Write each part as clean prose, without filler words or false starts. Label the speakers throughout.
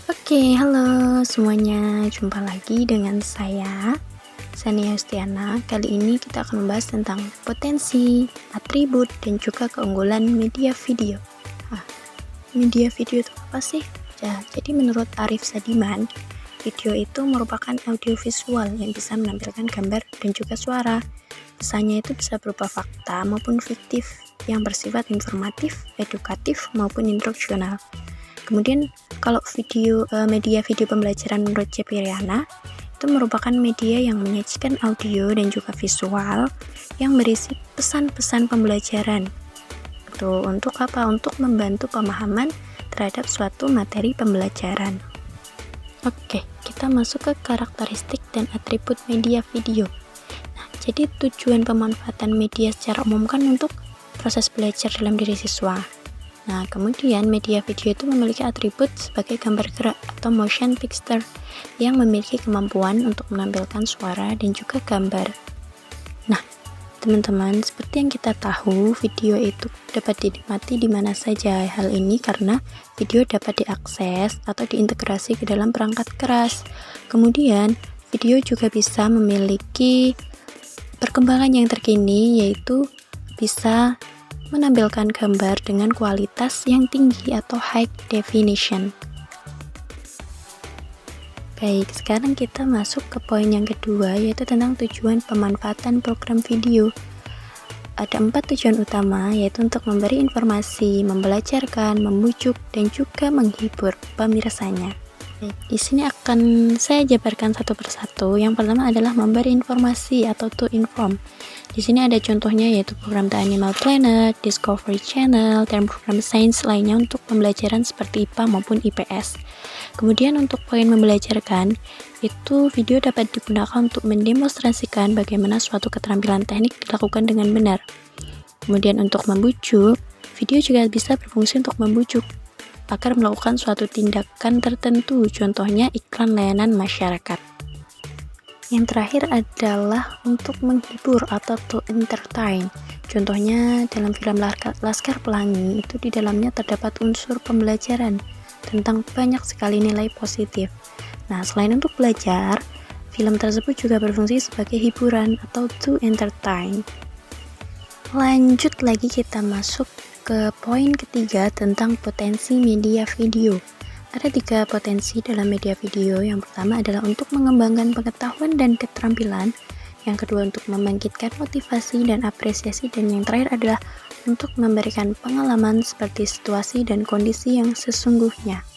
Speaker 1: Oke, halo semuanya. Jumpa lagi dengan saya, Sania Yustiana. Kali ini kita akan membahas tentang potensi, atribut, dan juga keunggulan media video. Ah, media video itu apa sih? Jadi menurut Arif Sadiman, video itu merupakan audio visual yang bisa menampilkan gambar dan juga suara. Kesannya itu bisa berupa fakta maupun fiktif yang bersifat informatif, edukatif, maupun instruksional. Kemudian kalau media video pembelajaran menurut C. Piriana itu merupakan media yang menyajikan audio dan juga visual yang berisi pesan-pesan pembelajaran. Itu untuk apa? Untuk membantu pemahaman terhadap suatu materi pembelajaran. Oke, kita masuk ke karakteristik dan atribut media video. Nah, jadi tujuan pemanfaatan media secara umum kan untuk proses belajar dalam diri siswa. Nah, kemudian media video itu memiliki atribut sebagai gambar gerak atau motion picture yang memiliki kemampuan untuk menampilkan suara dan juga gambar. Nah, teman-teman, seperti yang kita tahu, video itu dapat dinikmati di mana saja. Hal ini karena video dapat diakses atau diintegrasi ke dalam perangkat keras. Kemudian, video juga bisa memiliki perkembangan yang terkini, yaitu bisa menampilkan gambar dengan kualitas yang tinggi atau high definition. Baik, sekarang kita masuk ke poin yang kedua, yaitu tentang tujuan pemanfaatan program video. Ada 4 tujuan utama, yaitu untuk memberi informasi, membelajarkan, membujuk, dan juga menghibur pemirsanya. Di sini akan saya jabarkan satu persatu. Yang pertama adalah memberi informasi atau to inform. Di sini ada contohnya, yaitu program The Animal Planet, Discovery Channel, dan program sains lainnya untuk pembelajaran seperti IPA maupun IPS. Kemudian untuk poin membelajarkan, itu video dapat digunakan untuk mendemonstrasikan bagaimana suatu keterampilan teknik dilakukan dengan benar. Kemudian untuk membujuk, video juga bisa berfungsi untuk membujuk agar melakukan suatu tindakan tertentu, contohnya iklan layanan masyarakat. Yang terakhir adalah untuk menghibur atau to entertain. Contohnya dalam film Laskar Pelangi, itu di dalamnya terdapat unsur pembelajaran tentang banyak sekali nilai positif. Nah, selain untuk belajar, film tersebut juga berfungsi sebagai hiburan atau to entertain. Lanjut lagi, kita masuk ke poin ketiga tentang potensi media video. Ada 3 potensi dalam media video. Yang pertama adalah untuk mengembangkan pengetahuan dan keterampilan, yang kedua untuk membangkitkan motivasi dan apresiasi, dan yang terakhir adalah untuk memberikan pengalaman seperti situasi dan kondisi yang sesungguhnya.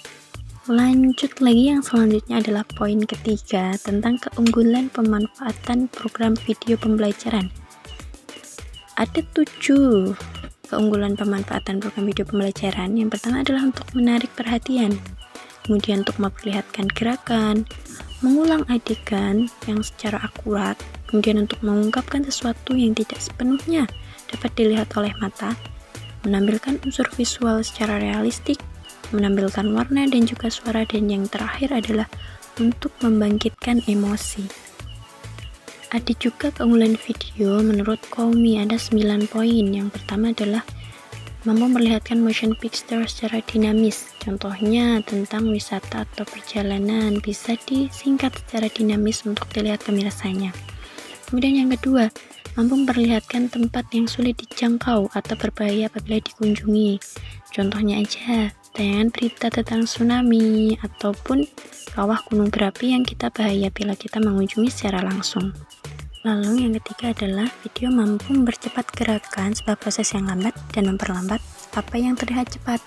Speaker 1: Lanjut lagi, yang selanjutnya adalah poin ketiga tentang keunggulan pemanfaatan program video pembelajaran. Ada 7 keunggulan pemanfaatan program video pembelajaran. Yang pertama adalah untuk menarik perhatian, kemudian untuk memperlihatkan gerakan, mengulang adegan yang secara akurat, kemudian untuk mengungkapkan sesuatu yang tidak sepenuhnya dapat dilihat oleh mata, menampilkan unsur visual secara realistik, menampilkan warna dan juga suara, dan yang terakhir adalah untuk membangkitkan emosi. Ada juga keunggulan video menurut Koumi, ada 9 poin. Yang pertama adalah mampu memperlihatkan motion picture secara dinamis. Contohnya tentang wisata atau perjalanan bisa disingkat secara dinamis untuk dilihat pemirsanya. Kemudian yang kedua, mampu memperlihatkan tempat yang sulit dijangkau atau berbahaya apabila dikunjungi. Contohnya aja tayangan berita tentang tsunami ataupun kawah gunung berapi yang kita bahaya bila kita mengunjungi secara langsung. Lalu yang ketiga adalah video mampu mempercepat gerakan sebuah proses yang lambat dan memperlambat apa yang terlihat cepat.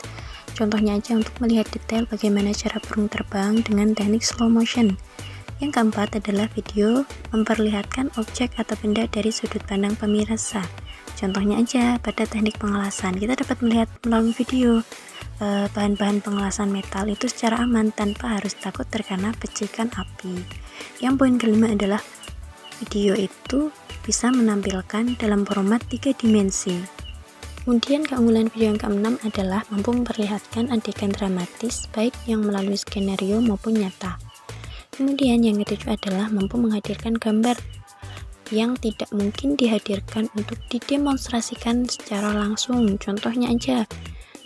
Speaker 1: Contohnya aja untuk melihat detail bagaimana cara burung terbang dengan teknik slow motion. Yang keempat adalah video memperlihatkan objek atau benda dari sudut pandang pemirsa. Contohnya aja pada teknik pengelasan, kita dapat melihat melalui video bahan-bahan pengelasan metal itu secara aman tanpa harus takut terkena percikan api. Yang poin kelima adalah video itu bisa menampilkan dalam format 3 dimensi. Kemudian keunggulan video yang keenam adalah mampu memperlihatkan adegan dramatis baik yang melalui skenario maupun nyata. Kemudian yang ketujuh adalah mampu menghadirkan gambar yang tidak mungkin dihadirkan untuk didemonstrasikan secara langsung. Contohnya aja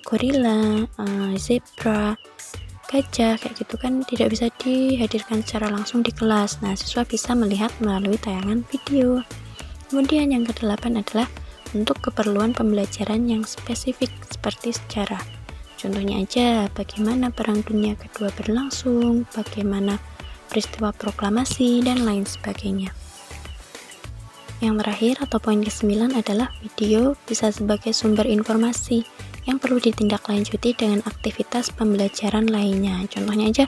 Speaker 1: gorila, zebra, gajah kayak gitu kan tidak bisa dihadirkan secara langsung di kelas. Nah, siswa bisa melihat melalui tayangan video. Kemudian yang kedelapan adalah untuk keperluan pembelajaran yang spesifik seperti sejarah. Contohnya aja, bagaimana Perang Dunia Kedua berlangsung, bagaimana peristiwa proklamasi, dan lain sebagainya. Yang terakhir atau poin ke-9 adalah video bisa sebagai sumber informasi yang perlu ditindaklanjuti dengan aktivitas pembelajaran lainnya. Contohnya aja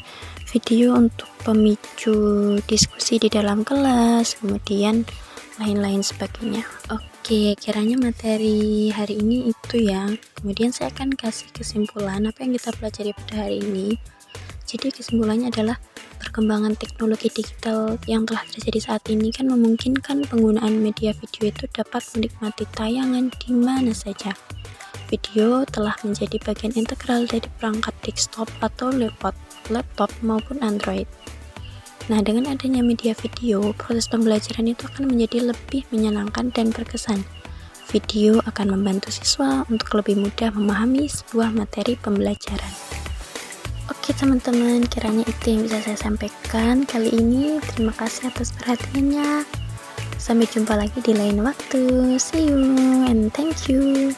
Speaker 1: video untuk pemicu diskusi di dalam kelas, kemudian lain-lain sebagainya. Oke, kiranya materi hari ini itu ya. Kemudian saya akan kasih kesimpulan apa yang kita pelajari pada hari ini. Jadi kesimpulannya adalah perkembangan teknologi digital yang telah terjadi saat ini kan memungkinkan penggunaan media video itu dapat menikmati tayangan di mana saja. Video telah menjadi bagian integral dari perangkat desktop atau laptop maupun Android. Nah, dengan adanya media video, proses pembelajaran itu akan menjadi lebih menyenangkan dan berkesan. Video akan membantu siswa untuk lebih mudah memahami sebuah materi pembelajaran. Oke teman-teman, kiranya itu yang bisa saya sampaikan kali ini. Terima kasih atas perhatiannya. Sampai jumpa lagi di lain waktu. See you and thank you.